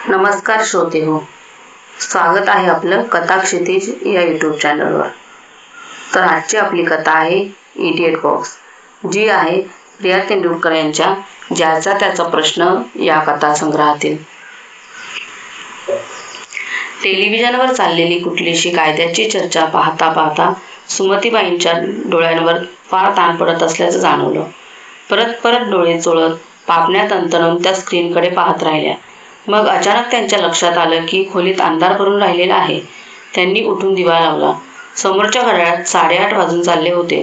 नमस्कार श्रोते हो, स्वागत आहे आपलं कथा क्षितिज या यूट्यूब चॅनलवर. तर आजची आपली कथा आहे इडियट बॉक्स, जी आहे प्रिया तेंडुलकर यांच्या ज्याचा त्याचा प्रश्न या कथासंग्रहातील. टेलिव्हिजनवर चाललेली कुठलीशी कायद्याची चर्चा पाहता पाहता सुमतीबाईंच्या डोळ्यांवर फार ताण पडत असल्याचं जाणवलं. परत परत डोळे चोळत पापण्या तंतरून त्या स्क्रीनकडे पाहत राहिल्या. मग अचानक त्यांच्या लक्षात आलं की खोलीत अंधार भरून राहिलेला आहे. त्यांनी उठून दिवा लावला. समोरच्या घड्याळात 8:30 वाजून चालले होते.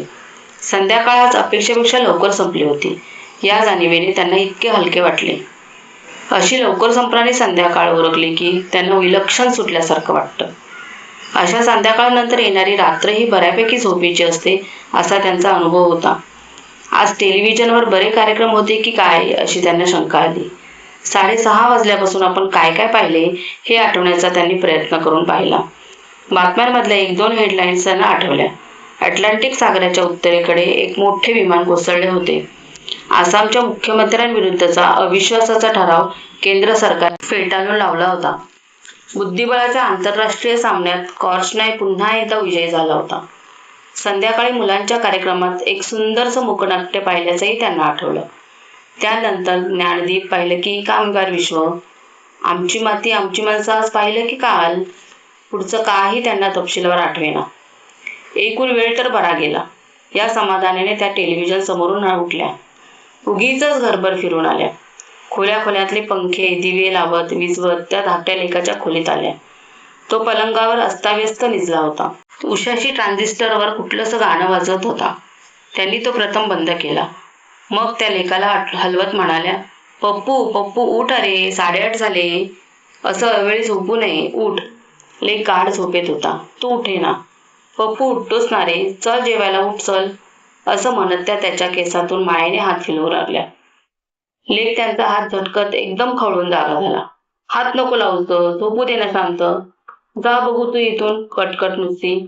संध्याकाळ आज अपेक्षेपेक्षा लवकर संपली होती. या जाणीवेने त्यांना इतके हलके वाटले. अशी लवकर संपणारी संध्याकाळ उरकली की त्यांना विलक्षण सुटल्यासारखं वाटतं. अशा संध्याकाळनंतर येणारी रात्र ही बऱ्यापैकी झोपेची असते असा त्यांचा अनुभव होता. आज टेलिव्हिजनवर बरे कार्यक्रम होते की काय अशी त्यांना शंका आली. 6:30 वाजल्यापासून आपण काय काय पाहिले हे आठवण्याचा त्यांनी प्रयत्न करून पाहिला. बातम्यांमधल्या 1-2 हेडलाईन्स त्यांना आठवल्या. अटलांटिक सागराच्या उत्तरेकडे एक मोठे विमान कोसळले होते. आसामच्या मुख्यमंत्र्यांविरुद्धचा अविश्वासाचा ठराव केंद्र सरकार फेटाळून लावला होता. बुद्धिबळाच्या आंतरराष्ट्रीय सामन्यात कॉर्चनाय पुन्हा एकदा विजयी झाला होता. संध्याकाळी मुलांच्या कार्यक्रमात एक सुंदरसं मूकनाट्य पाहिल्याचंही त्यांना आठवलं. त्यानंतर ज्ञानदीप पाहिलं की कामगार विश्व, आमची माती आमची माणसं आज पाहिलं की काल. पुढचं काही त्यांना तपशीलवार आठवेना. एकूण वेळ तर बरा गेला या समाधानाने त्या टेलिव्हिजन समोरून उठल्या. उगीचच घरभर फिरून आल्या. खोल्या खोल्यातले पंखे दिवे लावत विझवत त्या धाकट्या लेकाच्या खोलीत आल्या. तो पलंगावर अस्ताव्यस्त निजला होता. उशाशी ट्रान्झिस्टरवर कुठलंसं गाणं वाजत होता. त्यांनी तो प्रथम बंद केला. मग त्या लेकाला हलवत म्हणाल्या, पप्पू पप्पू उठ, अरे 8:30 झाले. असं अवेळी झोपू नये, उठ. लेक गाढ झोपेत होता. तू उठे ना. पप्पू उठतोच ना रे, चल जेवायला, उठ चल. असं म्हणत त्या त्याच्या केसातून मायेने हात फिरवू लागल्या. लेक त्यांचा हात झटकत एकदम खवळून जागा झाला. हात नको लावूस ग, झोपू दे ना शांत. जा बघू तू इथून, कटकट नुसती.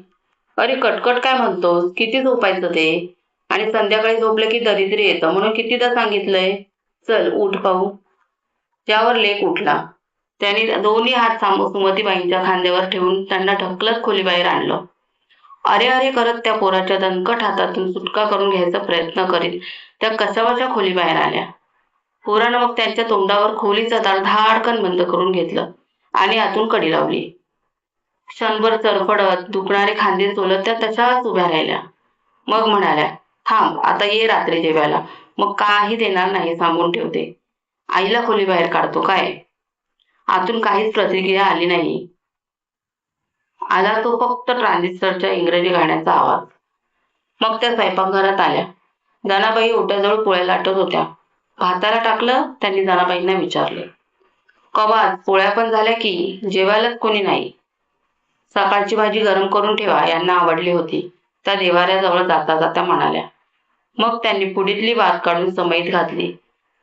अरे कटकट काय म्हणतोस, किती झोपायचं ते? आणि संध्याकाळी झोपलं की दरिद्री येतं म्हणून कितीदा सांगितलंय. चल उठ पाहू. त्यावर लेक उठला. त्याने दोन्ही हात सुमतीबाईंच्या खांद्यावर ठेवून त्यांना ढकलत खोलीबाहेर आणलं. अरे अरे करत त्या पोराच्या दणकट हातातून सुटका करून घ्यायचा प्रयत्न करीत त्या कसाबशा खोलीबाहेर आल्या. पोरानं मग त्यांच्या तोंडावर खोलीचा दार धाडकन बंद करून घेतलं आणि आतून कडी लावली. क्षणभर चरफडत दुखणारे खांदे चोलत त्या तशाच उभ्या राहिल्या. मग म्हणाल्या, थांब आता ये रात्री जेवायला, मग काही देणार नाही सांगून ठेवते. आईला खोली बाहेर काढतो काय? आतून काहीच प्रतिक्रिया आली नाही. आला तो फक्त ट्रान्झिस्टरच्या इंग्रजी गाण्याचा आवाज. मग त्या स्वयंपाकघरात आल्या. जनाबाई ओट्याजवळ पोळ्या लाटत होत्या. भाताला टाकलं? त्यांनी जनाबाईंना विचारले. कवाच, पोळ्या पण झाल्या की, जेवायलाच कोणी नाही. सकाळची भाजी गरम करून ठेवा, यांना आवडली होती, त्या देवाऱ्याजवळ जाता जाता म्हणाल्या. मग त्यांनी पुडीतली भात काढून समईत घातली,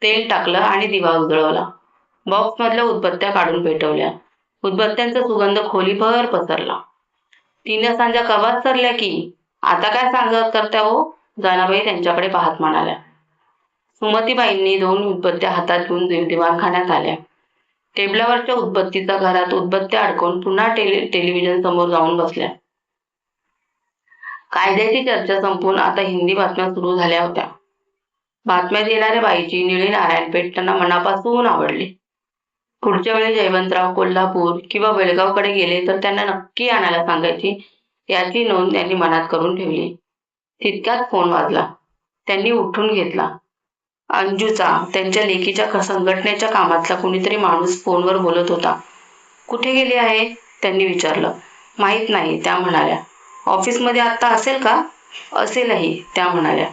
तेल टाकलं आणि दिवा उजळवला. बॉक्समधल्या उदबत्त्या काढून पेटवल्या. उदबत्त्यांचा सुगंध खोलीभर पसरला. 3 सांजा कवाच सरल्या की, आता काय सांगत करत्या हो? जनाबाई त्यांच्याकडे पाहत म्हणाल्या. सुमतीबाईंनी 2 उदबत्त्या हातात घेऊन दिवाणखान्यात आल्या. टेबलावरच्या उदबत्तीचा घरात उदबत्त्या अडकवून पुन्हा टेलिव्हिजन समोर जाऊन बसल्या. कायद्याची चर्चा संपून आता हिंदी बातम्या सुरू झाल्या होत्या. बातम्या देणाऱ्या बाईची निळी नारायणपेठ त्यांना मनापासून आवडली. पुढच्या वेळी जयवंतराव कोल्हापूर किंवा बेळगावकडे गेले तर त्यांना नक्की आणायला सांगायची याची नोंद त्यांनी मनात करून ठेवली. तितक्यात फोन वाजला. त्यांनी उठून घेतला. अंजूचा, त्यांच्या लेकीच्या संघटनेच्या कामातला कुणीतरी माणूस फोनवर बोलत होता. कुठे गेली आहे? त्यांनी विचारलं. माहीत नाही, त्या म्हणाल्या. ऑफिसमध्ये आत्ता असेल का? असेलही, त्या म्हणाल्या.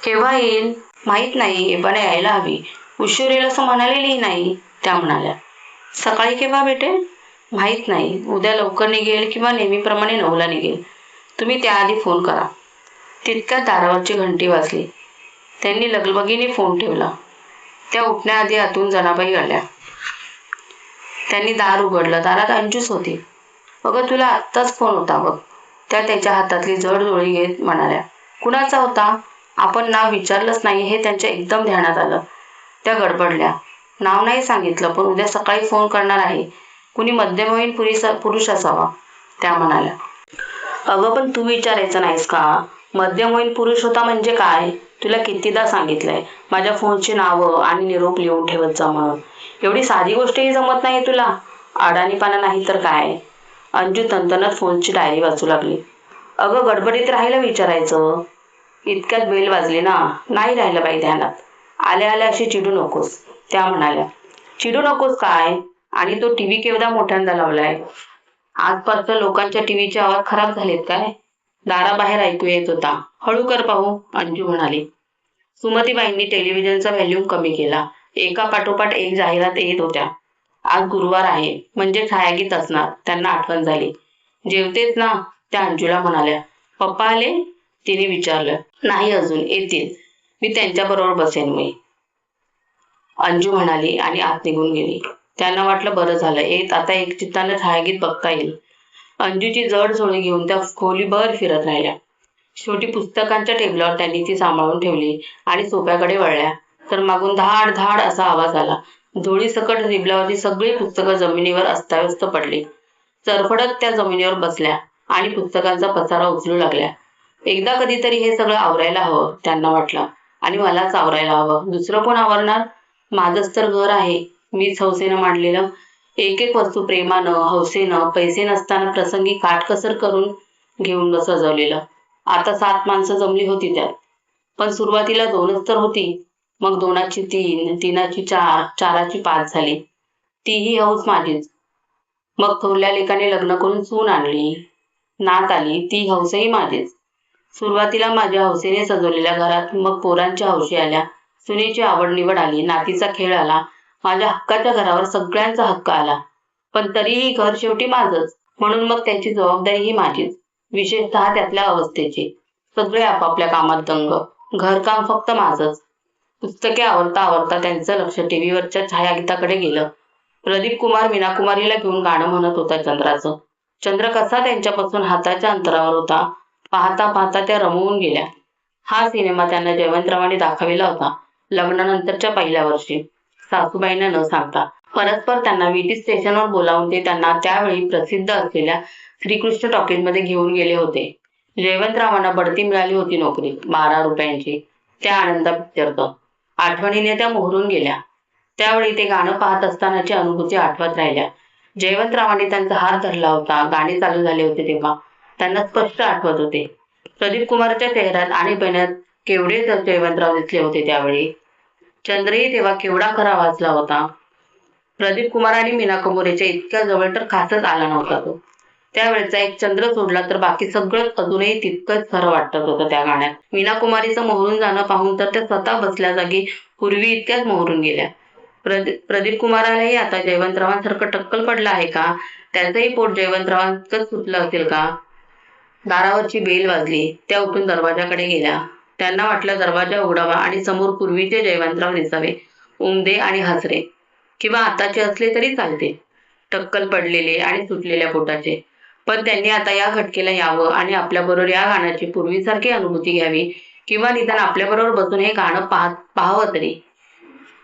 केव्हा येईल? माहीत नाही, पण यायला हवी. उशीर येईल असं म्हणालेली नाही, त्या म्हणाल्या. सकाळी केव्हा भेटेल? माहीत नाही, उद्या लवकर निघेल किंवा नेहमीप्रमाणे 9ला निघेल. तुम्ही त्याआधी फोन करा. तितक्यात दारावरची घंटी वाजली. त्यांनी लगबगीने फोन ठेवला. त्या उठण्याआधी आतून जनाबाई आल्या. त्यांनी दार उघडलं. दारात अंजूच होती. अगं तुला आत्ताच फोन होता बघ, त्या त्याच्या हातातली जड जोळी घेत म्हणाल्या. कुणाचा होता? आपण नाव विचारलंच नाही हे त्यांच्या एकदम ध्यानात आलं. त्या गडबडल्या. नाव नाही सांगितलं, पण उद्या सकाळी फोन करणार आहे. कुणी मध्यमवयीन पुरुष असावा, त्या म्हणाल्या. अगं पण तू विचारायचं नाहीस का? मध्यमवयीन पुरुष होता म्हणजे काय? तुला कितीदा सांगितलंय माझ्या फोनची नावं आणि निरोप लिहून ठेवत जा म्हणून. एवढी साधी गोष्टही जमत नाही तुला? अडाणीपणा नाही तर काय? अंजू तंतनत फोनची डायरी वाचू लागली. अगं गडबडीत राहायला विचारायचं. इतक्यात बेल वाजली ना. नाही राहिलं बाई ध्यानात. आल्या आल्या अशी चिडू नकोस, त्या म्हणाल्या. चिडू नकोस काय? आणि तो टीव्ही केवढा मोठ्यांदा लावलाय. आसपासच्या लोकांच्या टीव्हीचे आवाज खराब झालेत काय? दाराबाहेर ऐकू येत होता. हळू कर पाहू, अंजू म्हणाली. सुमतीबाईंनी टेलिव्हिजनचा व्हॅल्यूम कमी केला. एका पाठोपाठ एक जाहिरात येत होत्या. आज गुरुवार आहे म्हणजे छायागीत असणार, त्यांना आठवण झाली. जेवतेच ना, त्या अंजूला म्हणाल्या. पप्पा आले? तिने विचारलं. नाही अजून, येतील. मी त्यांच्याबरोबर बसेन मी, अंजू म्हणाली आणि आत निघून गेली. त्यांना वाटलं बरं झालं, आता एक चित्तानं छायागीत बघता येईल. अंजूची जड झोळी घेऊन त्या खोलीभर फिरत राहिल्या. शेवटी पुस्तकांच्या टेबलावर त्यांनी ती सांभाळून ठेवली आणि सोफ्याकडे वळल्या तर मागून धाड धाड असा आवाज आला. झोळीसकट टेबलावरची सगळी पुस्तकं जमिनीवर अस्ताव्यस्त पडली. चरफडत त्या जमिनीवर बसल्या आणि पुस्तकांचा पसारा उचलू लागल्या. एकदा कधीतरी हे सगळं आवरायला हवं, त्यांना वाटलं. आणि मलाच आवरायला हवं. दुसरं कोण आवरणार? माझंच तर घर आहे, मीच हौसेनं मांडलेलं. एक एक वस्तू प्रेमानं, हौसेनं, पैसे नसताना प्रसंगी काटकसर करून घेऊन सजवलेलं. आता 7 माणसं जमली होती त्यात. पण सुरुवातीला 2च तर होती. मग 2ची 3, 3ची 4, 4ची 5 झाली. तीही हौस माझीच. मग थोरल्या लेकाने लग्न करून सून आणली. नात आली, ती हौसही माझीच. सुरुवातीला माझ्या हौसेने सजवलेल्या घरात मग पोरांच्या हौशी आल्या, सुनेची आवड निवड आली, नातीचा खेळ आला, माझ्या हक्काच्या घरावर सगळ्यांचा हक्क आला. पण तरीही घर शेवटी माझंच, म्हणून मग त्याची जबाबदारीही माझीच, विशेषतः त्यातल्या अवस्थेची. सगळे आपापल्या कामात दंग, घरकाम फक्त माझंच. पुस्तके आवरता आवरता त्यांचं लक्ष टीव्हीवरच्या छायागीताकडे गेलं. प्रदीप कुमार मीनाकुमारीला घेऊन गाणं म्हणत होता चंद्राचं. चंद्र कसा त्यांच्यापासून हाताच्या अंतरावर होता. पाहता पाहता त्या रमवून गेल्या. हा सिनेमा त्यांना जयवंतरावांनी दाखविला होता लग्नानंतरच्या पहिल्या वर्षी, सासूबाईंना न सांगता. परस्पर त्यांना विटी स्टेशनवर बोलावून ते त्यांना त्यावेळी प्रसिद्ध असलेल्या श्रीकृष्ण टॉकीजमध्ये घेऊन गेले होते. जयवंतरावांना बढती मिळाली होती नोकरीत, 12 रुपयांची. त्या आनंदा पिक्चरचं. आठवणीने त्या मोहरून गेल्या. त्यावेळी ते गाणं पाहत असतानाची अनुभूती आठवत राहिल्या. जयवंतरावांनी त्यांचा हात धरला होता. गाणे चालू झाले होते तेव्हा त्यांना स्पष्ट आठवत होते. प्रदीप कुमारच्या चेहऱ्यात आणि पेण्यात केवढे जयवंतराव दिसले होते त्यावेळी. चंद्रही तेव्हा केवढा खरा वाचला होता. प्रदीप कुमार आणि मीना कुमारीच्या इतक्या जवळ तर खासच आला नव्हता तो. त्यावेळेचा एक चंद्र सोडला तर बाकी सगळं अजूनही तितकंच खरं वाटत होतं त्या गाण्यात. मीना कुमारीचं मोहरून जाणं पाहून तर त्या स्वतः बसल्या जागी पूर्वी इतक्याच मोहरून गेल्या. प्रदीप कुमारालाही आता जयवंतरावांसारखं टक्कल पडलं आहे का? त्याचंही पोट जयवंतरावांचंच सुटलं असेल का? दारावरची बेल वाजली. त्या उठून दरवाजाकडे गेल्या. त्यांना वाटलं दरवाजा उघडावा आणि समोर पूर्वीचे जयवंतराव दिसावे, उमदे आणि हसरे. किंवा आताचे असले तरी चालते, टक्कल पडलेले आणि सुटलेल्या पोटाचे. पण त्यांनी आता या घटकेला यावं आणि आपल्याबरोबर या गाण्याची पूर्वीसारखी अनुभूती घ्यावी, किंवा निदान आपल्याबरोबर बसून हे गाणं पाहावं तरी.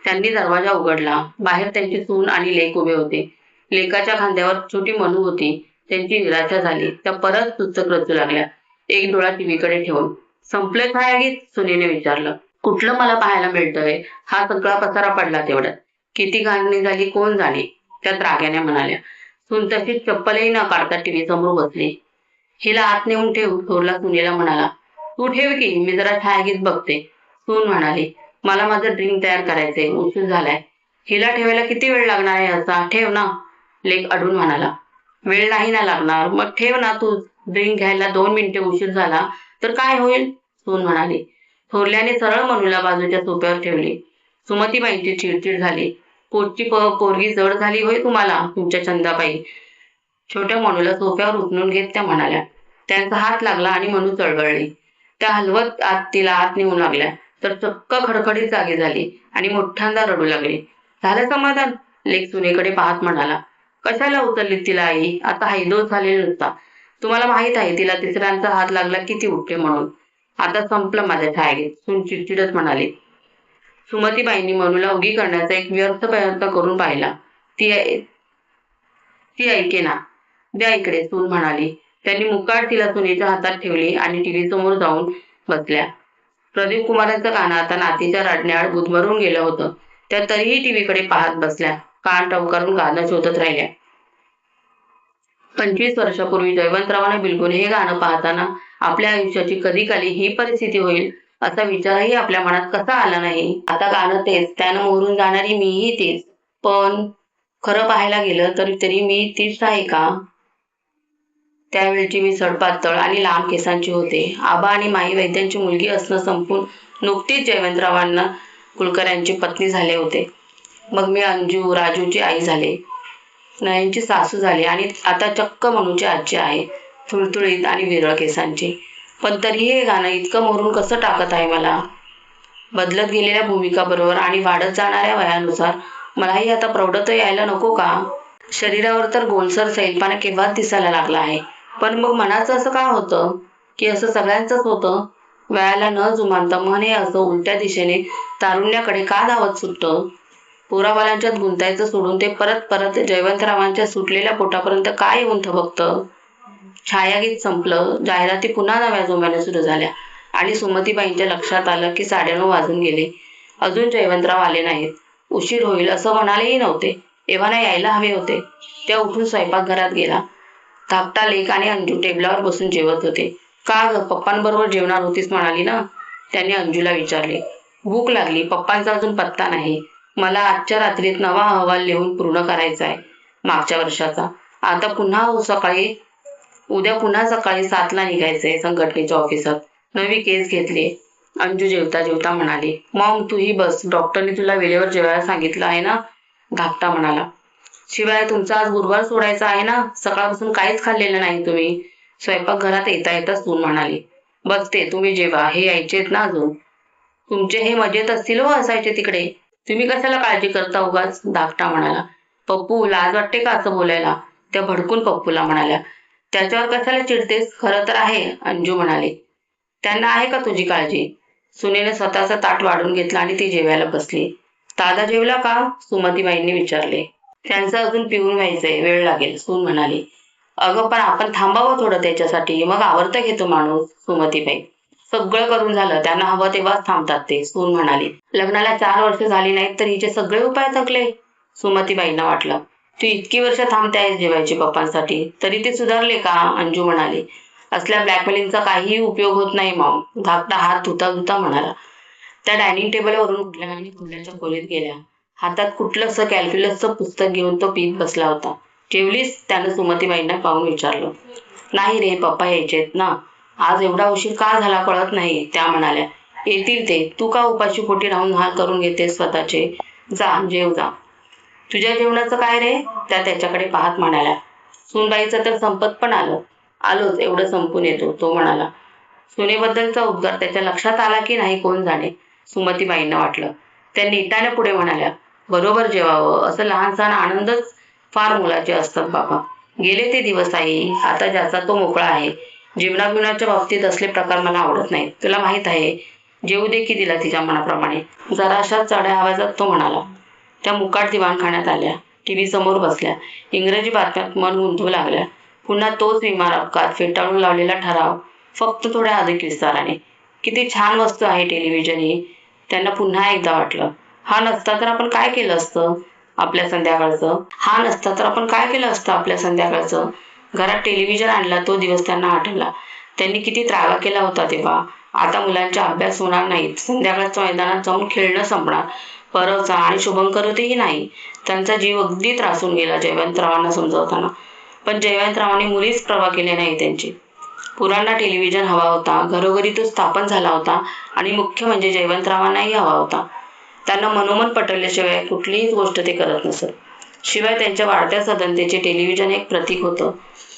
त्यांनी दरवाजा उघडला. बाहेर त्यांची सून आणि लेक उभे होते. लेकाच्या खांद्यावर छोटी मनू होती. त्यांची निराशा झाली. त्या परत पुस्तक रचू लागल्या, एक डोळा टीव्हीकडे ठेवून. संपलं छायागीत? सुनेने विचारलं. कुठलं मला पाहायला मिळतंय? हा सगळा पसारा पडला तेवढ्यात. किती घाण निघाली कोण जाणे, त्या रागाने म्हणाल्या. सून तशीच चप्पलही न काढता टीव्ही समोर बसली. हिला आत नेऊन ठेव, थोरला सुनेला म्हणाला. तू ठेव की, मी जरा छायागीत बघते, सून म्हणाली. मला माझं ड्रिंक तयार करायचंय, उशीर झालाय. हिला ठेवायला किती वेळ लागणार आहे असा? ठेव ना, लेक अडून म्हणाला. वेळ नाही ना लागणार, मग ठेव ना तू. ड्रिंक घ्यायला 2 मिनिटे उशीर झाला तर काय होईल, सून म्हणाली. थोरल्याने सरळ मनूला बाजूच्या सोफ्यावर ठेवली. सुमतीबाईंची चिडचिड झाली. पोटची पोरगी जड झाली होय तुम्हाला, तुमच्या चंदाबाई, छोट्या मनूला सोफ्यावर उचलून घेत त्या म्हणाल्या. त्यांचा हात लागला आणि मनू चळवळली. त्या हलवत तिला आत नेऊन लागल्या तर चक्क खडखडीत जागी झाली आणि मोठ्यांदा रडू लागली. झालं समाधान, लेक सुनेकडे पाहत म्हणाला. कशाला उचलली तिला आई? आता हैदोस झालेला नुसता. तुम्हाला माहित आहे तिला तिसऱ्यांचा हात लागला किती उठते म्हणून. आता संपलं माझ्या छायागीत, सून चिडचिडच म्हणाली. सुमतीबाईंनी मनूला उगी करण्याचा एक व्यर्थ प्रयत्न करून पाहिला. ती ती ऐकेना. द्या इकडे, सून म्हणाली. त्यांनी मुकाट तिला सुनेच्या हातात ठेवली आणि टीव्ही समोर जाऊन बसल्या. प्रदीप कुमारांचं गाणं आता नातीच्या रडण्याआड गुदमरून गेलं होतं. त्या तरीही टीव्हीकडे पाहत बसल्या. कान टवकारून गाणं शोधत राहिल्या. 25 वर्षापूर्वी जयवंतरावांना बिलगून हे गाणं पाहताना आपल्या आयुष्याची कधी काली ही परिस्थिती होईल असा विचारही आपल्या मनात कसा आला नाही. आता गाणं तेच, त्यानं मोहरून जाणारी मीही तीच. पण खरं पाहायला गेलं तरी मी तीच आहे का? त्यावेळची मी सडपातळ आणि लांब केसांची होते. आबा आणि माई वैद्यांची मुलगी असणं संपून नुकतीच जयवंतरावांना कुलकर्ण्यांची पत्नी झाले होते. मग मी अंजू, राजूची आई झाले, नयनची सासू झाली आणि आता चक्क मनूची आजी आहे, थुळथुळीत आणि विरळ केसांची. पण तरीही हे गाणं इतकं मोहरून कसं टाकत आहे मला? बदलत गेलेल्या भूमिकाबरोबर आणि वाढत जाणाऱ्या वयानुसार मलाही आता प्रौढत्व यायला नको का? शरीरावर तर गोलसर सैलपणा केव्हाच दिसायला लागला आहे. पण मग मनाचं असं का होतं की असं सगळ्यांचंच होतं? वयाला न जुमानता मन हे असं उलट्या दिशेने तारुण्याकडे का धावत सुटतं? पोराबालांच्यात गुंतायचं सोडून ते परत परत जयवंतरावांच्या सुटलेल्या पोटापर्यंत काय येऊन थबकतं? छायागीत संपलं. जाहिराती पुन्हा नव्या जोम्याने सुरू झाल्या आणि सुमतीबाईंच्या लक्षात आलं की 9:30 वाजून गेले. अजून जयवंतराव आले नाहीत. उशीर होईल असं म्हणालेही नव्हते. एव्हाना यायला हवे होते. त्या उठून स्वयंपाकघरात गेला. धाकटा लेक आणि अंजू टेबलावर बसून जेवत होते. का ग, पप्पांबरोबर जेवणार होतीस म्हणाली ना? त्यांनी अंजूला विचारले. भूक लागली, पप्पांचा अजून पत्ता नाही. मला आजच्या रात्रीत नवा अहवाल लिहून पूर्ण करायचा आहे, मागच्या वर्षाचा. आता उद्या पुन्हा सकाळी 7ला निघायचंय संघटनेच्या ऑफिसात. नवी केस घेतली. अंजू जेवता जेवता म्हणाली. मॉम, तूही बस. डॉक्टरने तुला वेळेवर जेवायला सांगितलं आहे ना? धाकटा म्हणाला. शिवाय तुमचा आज गुरुवार सोडायचा आहे ना? सकाळपासून काहीच खाल्लेलं नाही तुम्ही. स्वयंपाकघरात येता येता सून म्हणाली. बसते, तुम्ही जेवा. हे यायचेत ना अजून? तुमचे हे मजेत असतील हो असायचे तिकडे. तुम्ही कशाला काळजी करता उगाच? धाकटा म्हणाला. पप्पू, लाज वाटते का असं बोलायला? त्या भडकून पप्पूला म्हणाल्या. त्याच्यावर कशाला चिडतेस? खरं तर आहे, अंजू म्हणाली. त्यांना आहे का तुझी काळजी? सुनेने स्वतःचा ताट वाढून घेतला आणि ती जेवायला बसली. दादा जेवला का? सुमतीबाईंनी विचारले. त्यांचं अजून पिऊन व्हायचंय, वेळ लागेल, सून म्हणाली. अगं पण आपण थांबावं थोडं त्याच्यासाठी, मग आवर्त घेतो माणूस. सुमतीबाई. सगळं करून झालं, त्यांना हवं तेव्हाच थांबतात ते, सून म्हणाली. लग्नाला 4 वर्ष झाली नाहीत तर हिचे सगळे उपाय थकले. सुमतीबाईंना वाटलं. तू इतकी वर्ष थांबते आहेस जेवायची पप्पांसाठी, तरी ते सुधारले का? अंजू म्हणाली. असल्या ब्लॅकमेलिंगचा काहीही उपयोग होत नाही मॉम, धाकटा हात धुता धुता म्हणाला. त्या डायनिंग टेबलवरून उठल्या आणि खोल्याच्या खोलीत गेल्या. हातात कुठलंसं कॅल्क्युलसचं पुस्तक घेऊन तो पीत बसला होता. जेवलीस? त्यानं सुमतीबाईंना पाहून विचारलं. नाही रे, पप्पा यायचेत ना. आज एवढा उशीर का झाला कळत नाही, त्या म्हणाल्या. येतील ते, तू का उपाशी पोटी राहून हाल करून घेतेस स्वतःचे? जा, जेव जा. तुझ्या जेवणाचं काय रे? त्या त्याच्याकडे पाहत म्हणाल्या. सूनबाईचं तर संपत पण आलं. आलोच, एवढं संपून येतो, तो म्हणाला. सुनेबद्दलचा उद्गार त्याच्या लक्षात आला की नाही कोण जाणे. सुमतीबाईंना वाटलं. त्या नीटाने पुढे म्हणाल्या. बरोबर जेवावं, असं लहान सहान आनंदच फार मोलाचे असतात बाबा. गेले ते दिवस आई, आता ज्याचा तो मोकळा आहे. जीवनाबिवनाच्या बाबतीत असले प्रकार मला आवडत नाहीत, तुला माहित आहे. जेवू दे की तिला तिच्या मनाप्रमाणे. जराशा चढ्या आवाजात तो म्हणाला. त्या मुकाट दिवाणखान्यात आल्या. टीव्ही समोर बसल्या. इंग्रजी बातम्यात मन गुंतवू लागल्या. पुन्हा तोच विमान अपघात, फेटाळून लावलेला ठराव, फक्त थोड्या अधिक विस्ताराने. किती छान वस्तू आहे टेलिव्हिजन ही, त्यांना पुन्हा एकदा वाटलं. हा नसता तर आपण काय केलं असतं आपल्या संध्याकाळचं? घरात टेलिव्हिजन आणला तो दिवस त्यांना आठवला. त्यांनी किती त्रागा केला होता तेव्हा. आता मुलांचा अभ्यास होणार नाहीत, संध्याकाळच्या मैदानात जाऊन खेळणं संपणार. परवचा आणि शुभंकरोतीही नाही. त्यांचा जीव अगदी त्रासून गेला जयवंतरावांना समजावताना. पण जयवंतरावांनी मुळीच पर्वा केली नाही त्यांची. पुरांना टेलिव्हिजन हवा होता, घरोघरी तो स्थापन झाला होता आणि मुख्य म्हणजे जयवंतरावांनाही हवा होता. त्यांना मनोमन पटवल्याशिवाय कुठलीही गोष्ट ते करत नसत. शिवाय त्यांच्या वाढत्या सधनतेचे टेलिव्हिजन एक प्रतीक होतं.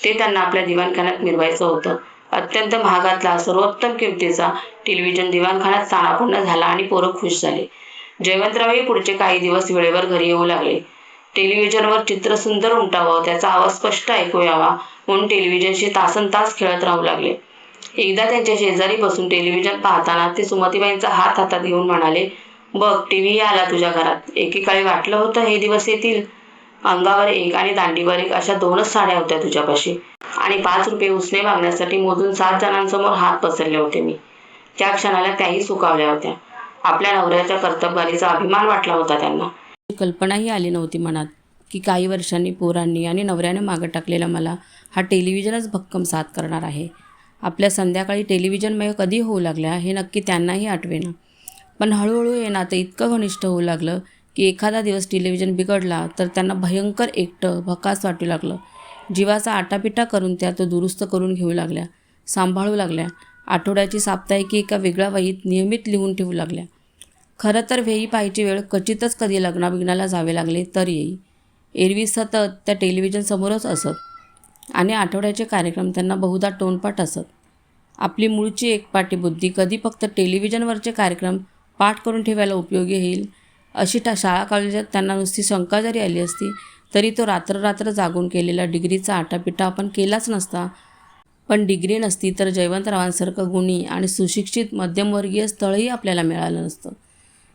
ते त्यांना आपल्या दिवाणखान्यात मिरवायचं होतं. अत्यंत महागातला, सर्वोत्तम किमतीचा टेलिव्हिजन दिवाणखान्यात स्थानापन्न झाला आणि पोरं खुश झाले. जयवंतरावही पुढचे काही दिवस वेळेवर घरी येऊ लागले. टेलिव्हिजनवर चित्र सुंदर उमटावं, त्याचा आवाज स्पष्ट ऐकू यावा म्हणून टेलिव्हिजनशी तासनतास खेळत राहू लागले. एकदा त्यांच्या शेजारी बसून टेलिव्हिजन पाहताना ते सुमतीबाईंचा हात हातात घेऊन म्हणाले. बघ, टीव्ही आला तुझ्या घरात. एकेकाळी वाटलं होतं हे दिवस येतील. अंगावर एक आणि दांडीवर एक अशा 2च साड्या होत्या तुझ्यापाशी. आणि 5 रुपये उसने मागण्यासाठी मोजून 7 जणांसमोर हात पसरले होते मी. त्या क्षणाला त्याही सुकावल्या होत्या. आपल्या नवऱ्याच्या कर्तबगारीचा अभिमान वाटला होता त्यांना. कल्पनाही आली नव्हती मनात की काही वर्षांनी पोरांनी आणि नवऱ्याने मागं टाकलेला मला हा टेलिव्हिजनच भक्कम साथ करणार आहे. आपल्या संध्याकाळी टेलिव्हिजनमय कधी होऊ लागल्या हे नक्की त्यांनाही आठवेना. पण हळूहळू हे नातं इतकं घनिष्ठ होऊ लागलं की एखादा दिवस टेलिव्हिजन बिघडला तर त्यांना भयंकर एकटं भकास वाटू लागलं. जीवाचा आटापिटा करून त्या तो दुरुस्त करून घेऊ लागल्या, सांभाळू लागल्या. आठवड्याची साप्ताहिकी एका वेगळ्या वहीत नियमित लिहून ठेवू लागल्या. खरं तर वेळी पाहायची वेळ क्वचितच कधी लग्नाबिग्नाला जावे लागले तर येई. एरवी सतत त्या टेलिव्हिजनसमोरच असत आणि आठवड्याचे कार्यक्रम त्यांना बहुधा तोंडपाठ असत. आपली मूळची एकपाटी बुद्धी कधी फक्त टेलिव्हिजनवरचे कार्यक्रम पाठ करून ठेवायला उपयोगी येईल अशी शाळा कॉलेजात त्यांना नुसती शंका जरी आली असती तरी तो रात्र जागून केलेला डिग्रीचा आटापिटा आपण केलाच नसता. पण डिग्री नसती तर जयवंतरावांसारखं गुणी आणि सुशिक्षित मध्यमवर्गीय स्थळही आपल्याला मिळालं नसतं.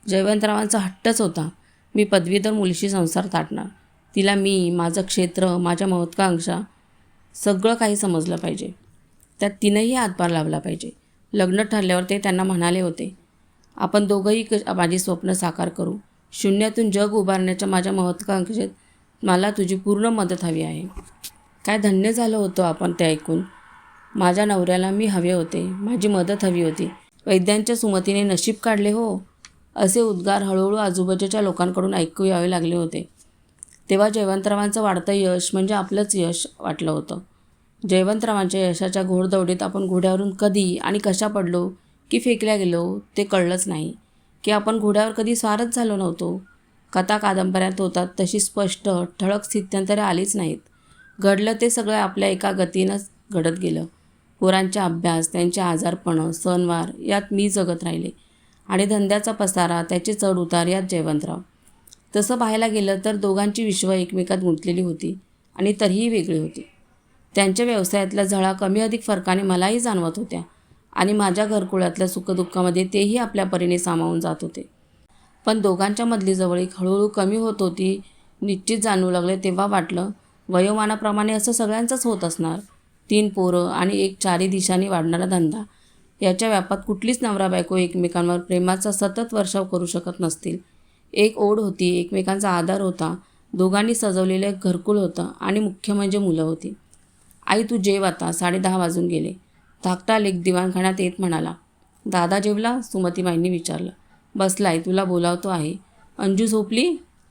जयवंतरावांचा हट्टच होता, मी पदवीधर मुलीशी संसार ताटणार. तिला मी, माझं क्षेत्र, माझ्या महत्त्वाकांक्षा सगळं काही समजलं पाहिजे. त्यात तिनंही हातभार लावला पाहिजे. लग्न ठरल्यावर ते त्यांना म्हणाले होते, आपण दोघंही माझी स्वप्न साकार करू. शून्यातून जग उभारण्याच्या माझ्या महत्त्वाकांक्षेत मला तुझी पूर्ण मदत हवी आहे. काय धन्य झालं होतं आपण ते ऐकून. माझ्या नवऱ्याला मी हवे होते, माझी मदत हवी होती. वैद्यांच्या सुमतीने नशीब काढले हो. असे उद्गार हळूहळू आजूबाजूच्या लोकांकडून ऐकू यावे लागले होते. तेव्हा जयवंतरावांचं वाढतं यश म्हणजे आपलंच यश वाटलं होतं. जयवंतरावांच्या यशाच्या घोडदौडीत आपण घोड्यावरून कधी आणि कशा पडलो की फेकल्या गेलो ते कळलंच नाही, की आपण घोड्यावर कधी स्वारच झालो नव्हतो. कथा कादंबऱ्यात होतात तशी स्पष्ट ठळक स्थित्यंतरे आलीच नाहीत. घडलं ते सगळं आपल्या एका गतीनंच घडत गेलं. पोरांचा अभ्यास, त्यांचे आजारपणं, सणवार यात मी जगत राहिले आणि धंद्याचा पसारा, त्याचे चढ उतार यात जयवंतराव. तसं पाहायला गेलं तर दोघांची विश्व एकमेकात गुंतलेली होती आणि तरीही वेगळी होती. त्यांच्या व्यवसायातल्या झळा कमी अधिक फरकाने मलाही जाणवत होत्या आणि माझ्या घरकुळातल्या सुखदुःखामध्ये तेही आपल्या परीने सामावून जात होते. पण दोघांच्या मधली जवळीक हळूहळू कमी होत होती निश्चित जाणवू लागले तेव्हा वाटलं, वयोमानाप्रमाणे असं सगळ्यांचंच होत असणार. 3 पोरं आणि एक 4ही दिशांनी वाढणारा धंदा याच्या व्यापात कुठलीच नवरा बायको एकमेकांवर प्रेमाचा सतत वर्षाव करू शकत नसतील. एक ओढ होती, एकमेकांचा आधार होता, दोघांनी सजवलेलं एक घरकुल होतं आणि मुख्य म्हणजे मुलं होती. आई तू जेव आता, 10:30 वाजून गेले. धाकटा लेक दिवाणखान्यात येत म्हणाला. दादा जेवला? सुमतीबाईंनी विचारलं. बसलाय, तुला बोलावतो आहे. अंजू झोपली?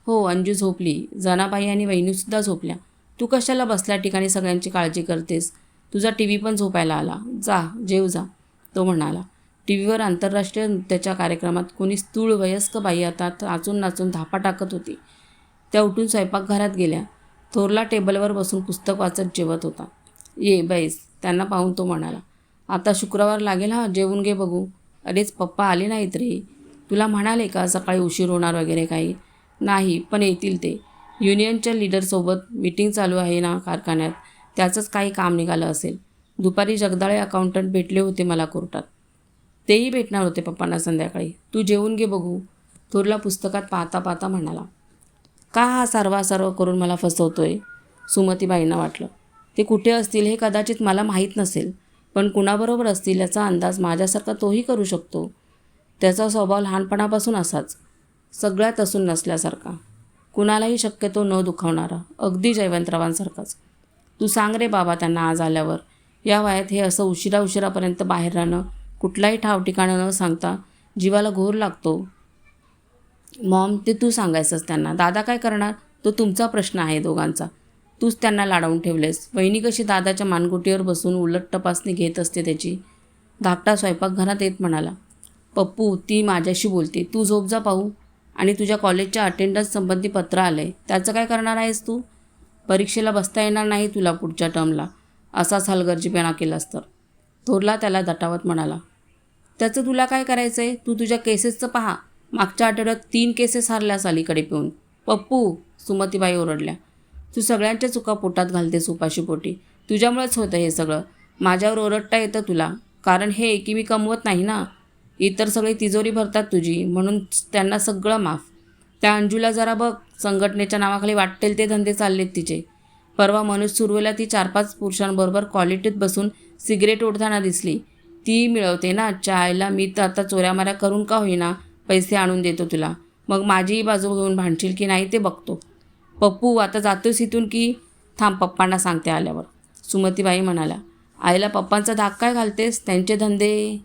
हो, अंजू झोपली. जनाबाई आणि वहिनीसुद्धा झोपल्या. तू कशाला बसल्या ठिकाणी सगळ्यांची काळजी करतेस? तुझा टीव्ही पण झोपायला आला. जा, जेव जा, तो म्हणाला. टीव्हीवर आंतरराष्ट्रीय नृत्याच्या कार्यक्रमात कोणी स्थूळ वयस्क बाई आता नाचून नाचून धापा टाकत होती. त्या उठून स्वयंपाकघरात गेल्या. थोरला टेबलवर बसून पुस्तक वाचत जेवत होता. ये बैस, त्यांना पाहून तो म्हणाला. आता शुक्रवार लागेल हा, जेवून घे बघू. अरेच पप्पा आले नाहीत रे. तुला म्हणाले का सकाळी उशीर होणार वगैरे काही? नाही, पण येतील ते. युनियनच्या लीडरसोबत मीटिंग चालू आहे ना कारखान्यात, त्याचंच काही काम निघालं असेल. दुपारी जगदाळे अकाउंटंट भेटले होते मला कोर्टात. तेही भेटणार होते पप्पांना संध्याकाळी. तू जेवून घे बघू, थोरला पुस्तकात पाहता पाहता म्हणाला. का हा सर्वासर्व करून मला फसवतोय? सुमतीबाईंना वाटलं. ते कुठे असतील हे कदाचित मला माहीत नसेल, पण कुणाबरोबर असतील याचा अंदाज माझ्यासारखा तोही करू शकतो. त्याचा स्वभाव लहानपणापासून असाच, सगळ्यात असून नसल्यासारखा, कुणालाही शक्यतो न दुखावणारा, अगदी जयवंतरावांसारखाच. तू सांग रे बाबा त्यांना आज आल्यावर. या वयात हे असं उशिरापर्यंत बाहेर राहणं, कुठलाही ठाव ठिकाणं न सांगता जीवाला घोर लागतो. मॉम, ते तू सांगायचंच त्यांना. दादा काय करणार? तो तुमचा प्रश्न आहे दोघांचा. तूच त्यांना लाडावून ठेवलेस. वहिनी कशी दादाच्या मानगुटीवर बसून उलट तपासणी घेत असते त्याची. धाकटा स्वयंपाकघरात येत म्हणाला. पप्पू, ती माझ्याशी बोलते. तू झोप जा पाहू. आणि तुझ्या कॉलेजच्या अटेंडन्स संबंधी पत्र आलं आहे, त्याचं काय करणार आहेस तू? परीक्षेला बसता येणार नाही तुला पुढच्या टर्मला, असाच हलगर्जीपणा केलास तर. थोरला त्याला दटावत म्हणाला. त्याचं तुला काय करायचं आहे? तू तुझ्या केसेसचं पहा. मागच्या आठवड्यात 3 केसेस हारल्यास अलीकडे पिऊन. पप्पू, सुमतीबाई ओरडल्या. तू सगळ्यांच्या चुका पोटात घालतेस उपाशी पोटी. तुझ्यामुळेच होतं हे सगळं. माझ्यावर ओरडता येतं तुला, कारण हे की मी कमवत नाही ना. इतर सगळी तिजोरी भरतात तुझी, म्हणून त्यांना सगळं माफ. त्या अंजूला जरा बघ, संघटनेच्या नावाखाली वाटेल ते धंदे चाललेत तिचे. परवा मनोज सुर्वेला ती 4-5 पुरुषांबरोबर क्वालिटीत बसून सिगरेट ओढताना दिसली. ती मिळवते ना. चायला मी तर आता चोऱ्यामाऱ्या करून का होईना पैसे आणून देतो तुला. मग माझीही बाजू घेऊन भांडशील की नाही ते बघतो. पप्पू आता जातोस इथून की? थांब, पप्पांना सांगते आल्यावर. सुमतीबाई म्हणाल्या. आईला पप्पांचा धाक काय घालतेस? त्यांचे धंदे.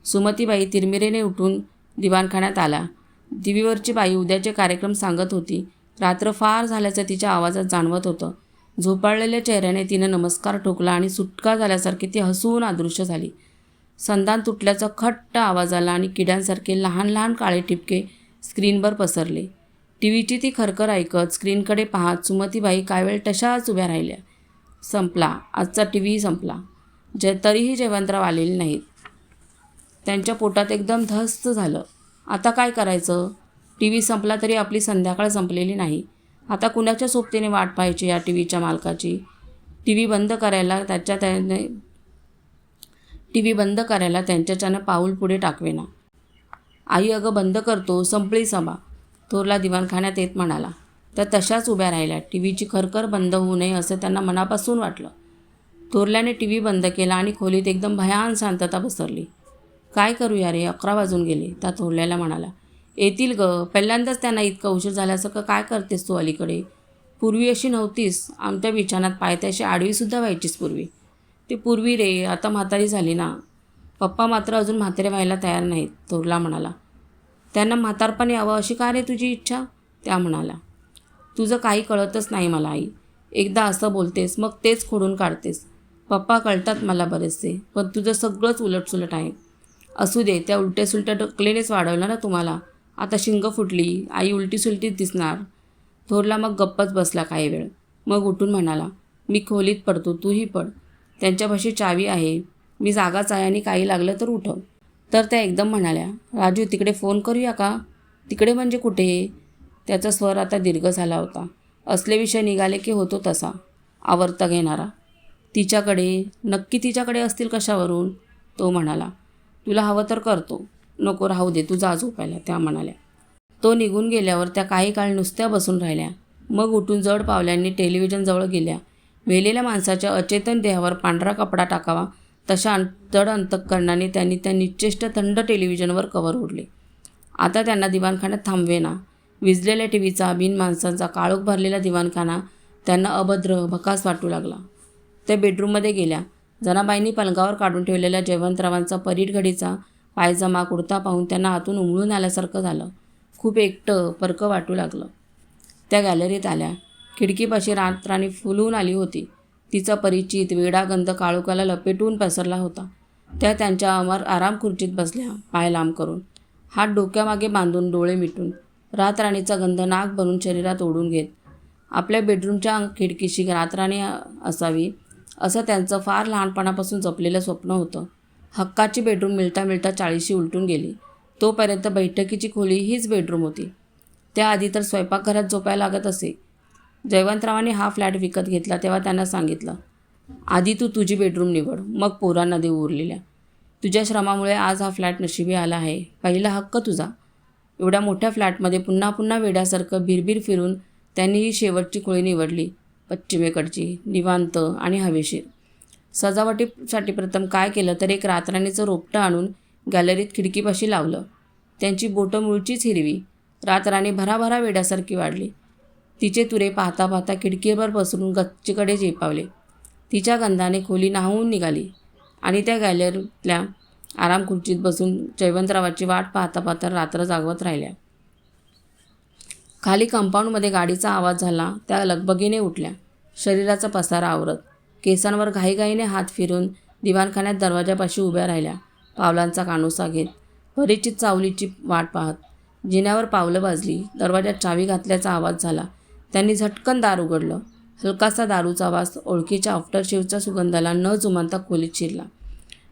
सुमतीबाई तिरमिरेने उठून दिवाणखान्यात आला. टीव्हीवरची बाई उद्याचे कार्यक्रम सांगत होती. रात्र फार झाल्याचं तिच्या आवाजात जाणवत होतं. झोपाळलेल्या चेहऱ्याने तिने नमस्कार ठोकला आणि सुटका झाल्यासारखी ती हसून अदृश्य झाली. संधान तुटल्याचा खट्ट आवाज आला आणि किड्यांसारखे लहान लहान काळे टिपके स्क्रीनवर पसरले. टीव्हीची ती खरखर ऐकत स्क्रीनकडे पाहत सुमतीबाई काय वेळ तशाच उभ्या राहिल्या. संपला, आजचा टीव्ही संपला. तरीही जयवंतराव आलेले नाहीत. त्यांच्या पोटात एकदम धस्त झालं. आता काय करायचं? टीव्ही संपला तरी आपली संध्याकाळ संपलेली नाही. आता कुणाच्या सोबतीने वाट पाहायची या टीव्हीच्या मालकाची? टीव्ही बंद करायला त्यांच्याच्यानं पाऊल पुढे टाकवेना. आई अगं बंद करतो, संपली सभा, थोरला दिवाणखान्यात येत म्हणाला. त्या तशाच उभ्या राहिल्या. टीव्हीची खरखर बंद होऊ नये असं त्यांना मनापासून वाटलं. थोरल्याने टीव्ही बंद केला आणि खोलीत एकदम भयान शांतता पसरली. काय करूया रे, 11 वाजून गेले. त्या थोरल्याला म्हणाला. येतील ग, पहिल्यांदाच त्यांना इतका उशीर झाल्यासारखं काय करतेस तू अलीकडे? पूर्वी अशी नव्हतीस. आमच्या बिछानात पायथ्याशी आडवीसुद्धा व्हायचीस पूर्वी. ती पूर्वी रे, आता म्हातारी झाली ना. पप्पा मात्र अजून म्हातारे व्हायला तयार नाहीत, थोरला म्हणाला. त्यांना म्हातारपण यावं अशी का रे तुझी इच्छा? त्या म्हणाला. तुझं काही कळतच नाही मला आई. एकदा असं बोलतेस मग तेच खोडून काढतेस. पप्पा कळतात मला बरेचसे, पण तुझं सगळंच उलटसुलट आहे. असू दे, त्या उलट्या-सुलट्या ढकलेनेच वाढवलं ना तुम्हाला. आता शिंग फुटली, आई उलटी-सुलटीच दिसणार. थोरला मग गप्पच बसला काही वेळ. मग उठून म्हणाला. मी खोलीत पडतो, तूही पड. त्यांच्यापाशी चावी आहे. मी जागाच आहे आणि काही लागलं तर उठव. तर त्या एकदम म्हणाल्या. राजू, तिकडे फोन करूया का? तिकडे म्हणजे कुठे? त्याचा स्वर आता दीर्घ झाला होता. असले विषय निघाले की होतो तसा, आवर्त घेणारा. तिच्याकडे? नक्की तिच्याकडे असतील कशावरून? तो म्हणाला. तुला हवं तर करतो. नको राहू दे, तू जा झोपायला, त्या म्हणाल्या. तो निघून गेल्यावर त्या काही काळ नुसत्या बसून राहिल्या. मग उठून जड पावलांनी टेलिव्हिजनजवळ गेल्या. मेलेल्या माणसाच्या अचेतन देहावर पांढरा कपडा टाकावा तशा जड अंतःकरणाने त्यांनी त्या निश्चेष्ट थंड टेलिव्हिजनवर कव्हर ओढले. आता त्यांना दिवाणखान्यात थांबवेना. विजलेल्या टीव्हीचा, बिन माणसांचा काळोख भरलेला दिवाणखाना त्यांना अभद्र, भकास वाटू लागला. त्या बेडरूममध्ये गेल्या. जनाबाईंनी पलंगावर काढून ठेवलेल्या जयवंतरावांचा परीटघडीचा पायजमा, कुर्ता पाहून त्यांना आतून उमळून आल्यासारखं झालं. खूप एकटं, परकं वाटू लागलं. त्या गॅलरीत आल्या. खिडकीपाशी रातराणी फुलून आली होती. तिचा परिचित वेडा गंध काळोखाला लपेटून पसरला होता. त्या त्यांच्या आराम खुर्चीत बसल्या, पाय लांब करून, हात डोक्यामागे बांधून, डोळे मिटून, रातराणीचा गंध नाक भरून शरीरात ओढून घेत. आपल्या बेडरूमच्या खिडकीशी रातराणी असावी असं त्यांचं फार लहानपणापासून जपलेलं स्वप्न होतं. हक्काची बेडरूम मिळता मिळता 40शी उलटून गेली. तोपर्यंत बैठकीची खोली हीच बेडरूम होती. त्याआधी तर स्वयंपाकघरात झोपायला लागत असे. जयवंतरावांनी हा फ्लॅट विकत घेतला तेव्हा त्यांना सांगितलं. आधी तू तुझी बेडरूम निवड, मग पोरांना देऊ उरलेल्या. तुझ्या श्रमामुळे आज हा फ्लॅट नशिबी आला आहे. पहिला हक्क तुझा. एवढ्या मोठ्या फ्लॅटमध्ये पुन्हा पुन्हा वेड्यासारखं भिरभिर फिरून त्यांनी ही शेवटची खोली निवडली. पश्चिमेकडची, निवांत आणि हवेशीर. सजावटीसाठी प्रथम काय केलं तर एक रातराणीचं रोपटं आणून गॅलरीत खिडकीपाशी लावलं. त्यांची बोटं मूळचीच हिरवी. रातराणी भराभरा वेड्यासारखी वाढली. तिचे तुरे पाहता पाहता खिडकीवर पसरून गच्चीकडे झेपावले. तिच्या गंधाने खोली न्हावून निघाली आणि त्या गॅलरीतल्या आराम खुर्चीत बसून जयवंतरावाची वाट पाहता पाहता रात्र जागवत राहिल्या. खाली कंपाऊंडमध्ये गाडीचा आवाज झाला. त्या लगबगीने उठल्या, शरीराचा पसारा आवरत. केसांवर घाईघाईने हात फिरून दिवाणखान्यात दरवाजापाशी उभ्या राहिल्या, पावलांचा कानोसा घेत, परिचित सावलीची वाट पाहत. जिन्यावर पावलं वाजली. दरवाजात चावी घातल्याचा आवाज झाला. त्यांनी झटकन दार उघडलं. हलकासा दारूचा वास ओळखीच्या आफ्टरशेवच्या सुगंधाला न जुमानता खोलीत शिरला.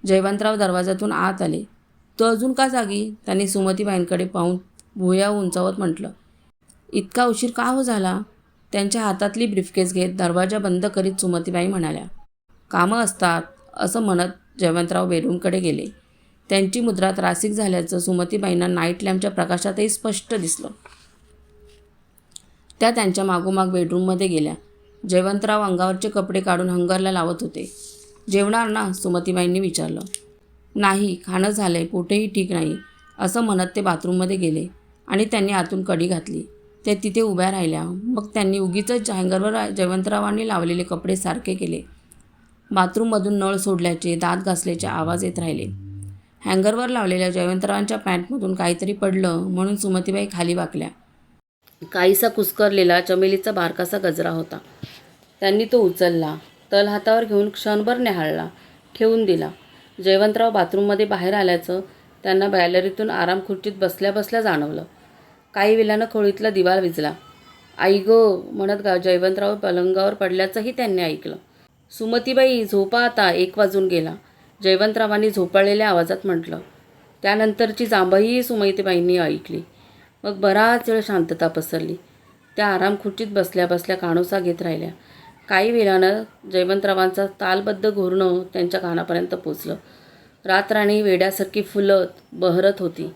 जयवंतराव दरवाजातून आत आले. तो अजून का जागी? त्यांनी सुमतीबाईंकडे पाहून भुया उंचावत म्हटलं. इतका उशीर का हो झाला? त्यांच्या हातातली ब्रीफकेस घेत दरवाजा बंद करीत सुमतीबाई म्हणाल्या. कामं असतात, असं म्हणत जयवंतराव बेडरूमकडे गेले. त्यांची मुद्रा त्रासिक झाल्याचं सुमतीबाईंना नाईट लॅम्पच्या प्रकाशातही स्पष्ट दिसलं. त्या त्यांच्या मागोमाग बेडरूममध्ये गेल्या. जयवंतराव अंगावरचे कपडे काढून हंगरला लावत होते. जेवणार ना? सुमतीबाईंनी विचारलं. नाही, खाणं झालंय, पोटही ठीक नाही, असं म्हणत ते बाथरूममध्ये गेले आणि त्यांनी आतून कडी घातली. ते तिथे उभ्या राहिल्या. मग त्यांनी उगीचच हँगरवर जयवंतरावांनी लावलेले कपडे सारखे केले. बाथरूममधून नळ सोडल्याचे, दात घासल्याचे आवाज येत राहिले. हँगरवर लावलेल्या जयवंतरावांच्या पॅन्टमधून काहीतरी पडलं म्हणून सुमतीबाई खाली वाकल्या. काहीसा कुस्करलेला चमेलीचा बारकासा गजरा होता. त्यांनी तो उचलला, तल हातावर घेऊन क्षणभर न्याहाळला, ठेवून दिला. जयवंतराव बाथरूममध्ये बाहेर आल्याचं त्यांना गॅलरीतून आराम खुर्चीत बसल्या बसल्या जाणवलं. काही वेळानं खोळीतला दिवा विझला. आई गो म्हणत जयवंतराव पलंगावर पडल्याचंही त्यांनी ऐकलं. सुमतीबाई झोपा आता, 1 वाजून गेला, जयवंतरावांनी झोपाळलेल्या आवाजात म्हटलं. त्यानंतरची जांभई सुमतीबाईंनी ऐकली. मग बराच वेळ शांतता पसरली. त्या आराम खुर्चीत बसल्या बसल्या कानोसा घेत राहिल्या. काही वेळानं जयवंतरावांचा तालबद्ध घोरणं त्यांच्या कानापर्यंत पोचलं. रातराणी वेड्यासारखी फुलत बहरत होती.